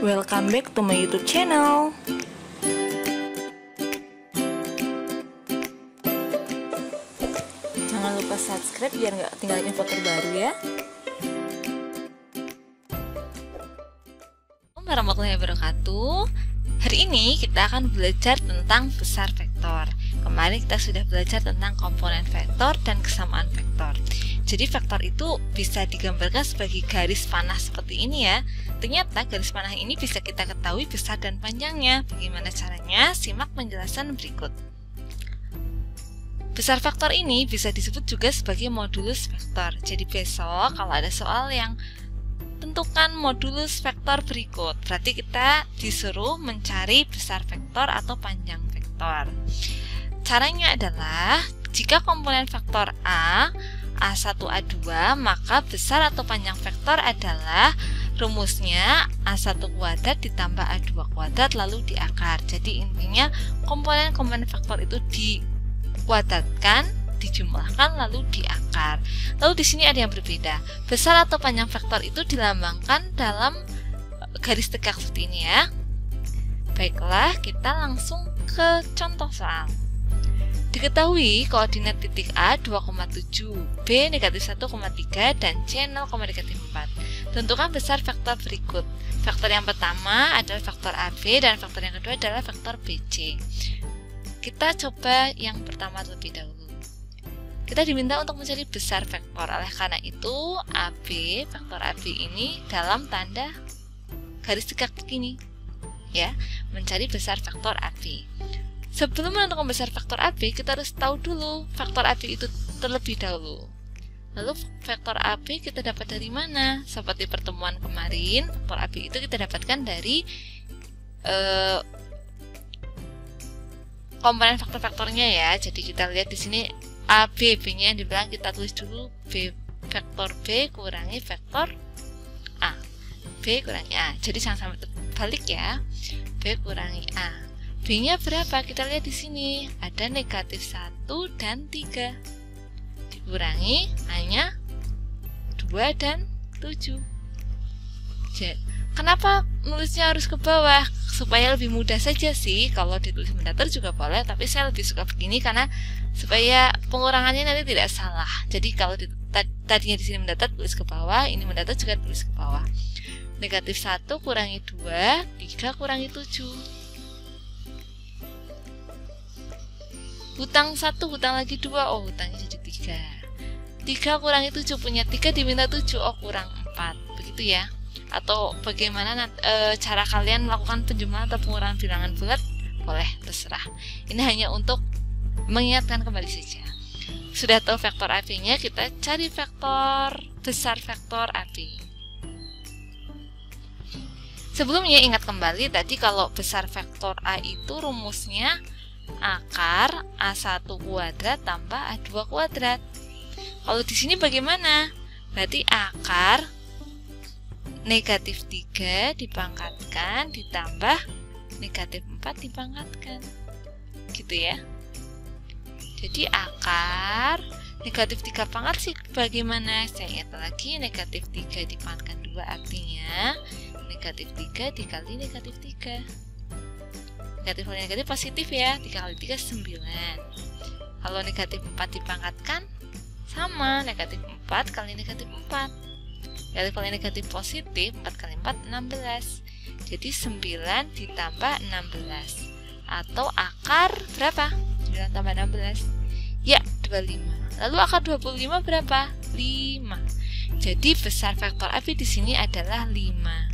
Welcome back to my YouTube channel. Jangan lupa subscribe biar nggak ketinggalan info terbaru ya. Assalamualaikum warahmatullahi wabarakatuh. Hari ini kita akan belajar tentang besar vektor. Kemarin kita sudah belajar tentang komponen vektor dan kesamaan vektor. Jadi vektor itu bisa digambarkan sebagai garis panah seperti ini ya. Ternyata garis panah ini bisa kita ketahui besar dan panjangnya. Bagaimana caranya? Simak penjelasan berikut. Besar vektor ini bisa disebut juga sebagai modulus vektor. Jadi besok kalau ada soal yang tentukan modulus vektor berikut, berarti kita disuruh mencari besar vektor atau panjang vektor. Caranya adalah jika komponen vektor A1, A2, maka besar atau panjang vektor adalah rumusnya A1 kuadrat ditambah A2 kuadrat lalu diakar. Jadi intinya komponen-komponen vektor itu dikuadratkan, dijumlahkan lalu diakar. Lalu di sini ada yang berbeda. Besar atau panjang vektor itu dilambangkan dalam garis tegak seperti ini ya. Baiklah, kita langsung ke contoh soal. Diketahui koordinat titik A 2,7, B negatif 1,3, dan C 0,4. Tentukan besar vektor berikut. Vektor yang pertama adalah vektor AB dan vektor yang kedua adalah vektor BC. Kita coba yang pertama terlebih dahulu. Kita diminta untuk mencari besar vektor. Oleh karena itu, AB, vektor AB ini dalam tanda garis tegak begini. Ya, mencari besar vektor AB. Sebelum menentukan besar vektor AB, kita harus tahu dulu vektor AB itu terlebih dahulu. Lalu vektor AB kita dapat dari mana? Seperti pertemuan kemarin, vektor AB itu kita dapatkan dari komponen vektor-vektornya ya. Jadi kita lihat di sini AB, B-nya yang dibilang kita tulis dulu B, vektor B kurangi vektor A. B kurangi A. Jadi sama-sama balik ya. B kurangi A. B-nya berapa? Kita lihat di sini. Ada negatif 1 dan 3. Dikurangi hanya 2 dan 7. Kenapa nulisnya harus ke bawah? Supaya lebih mudah saja sih. Kalau ditulis mendatar juga boleh, tapi saya lebih suka begini karena supaya pengurangannya nanti tidak salah. Jadi kalau tadinya di sini mendatar tulis ke bawah, ini mendatar juga tulis ke bawah. Negatif 1 kurangi 2, 3 kurangi 7. Hutang 1, hutang lagi 2, oh hutangnya jadi 3. 3 kurangi 7, punya 3 diminta 7, oh kurang 4. Begitu ya. Atau bagaimana cara kalian melakukan penjumlahan atau pengurangan bilangan bulat, boleh, terserah. Ini hanya untuk mengingatkan kembali saja. Sudah tahu vektor AB-nya, kita cari vektor besar vektor AB. Sebelumnya ingat kembali tadi kalau besar vektor A itu rumusnya akar A1 kuadrat tambah A2 kuadrat. Kalau di sini bagaimana? Berarti akar negatif 3 dipangkatkan ditambah negatif 4 dipangkatkan. Gitu ya. Jadi akar negatif 3 pangkat sih bagaimana? Saya ingat lagi, negatif 3 dipangkatkan 2 artinya negatif 3 dikali negatif 3. Negatif kali negatif positif ya, 3 kali 3 9. Kalau negatif 4 dipangkatkan sama, negatif 4 kali negatif 4. Negatif kali negatif positif, 4 kali 4 16. Jadi 9 ditambah 16. Atau akar berapa? 9 tambah 16. Ya, 25. Lalu akar 25 berapa? 5. Jadi besar vektor AB di sini adalah 5.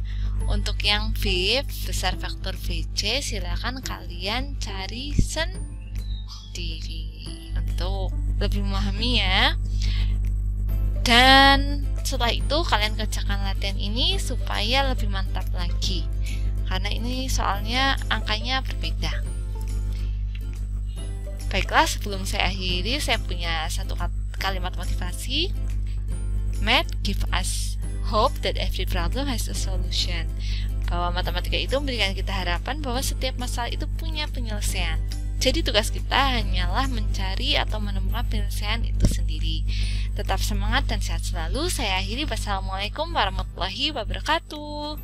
Untuk yang B, besar vektor BC, silakan kalian cari sendiri untuk lebih memahami ya. Dan setelah itu kalian kerjakan latihan ini supaya lebih mantap lagi. Karena ini soalnya angkanya berbeda. Baiklah, sebelum saya akhiri, saya punya satu kalimat motivasi. Math give us hope that every problem has a solution. Bahwa matematika itu memberikan kita harapan bahwa setiap masalah itu punya penyelesaian. Jadi tugas kita hanyalah mencari atau menemukan penyelesaian itu sendiri. Tetap semangat dan sehat selalu. Saya akhiri. Wassalamualaikum warahmatullahi wabarakatuh.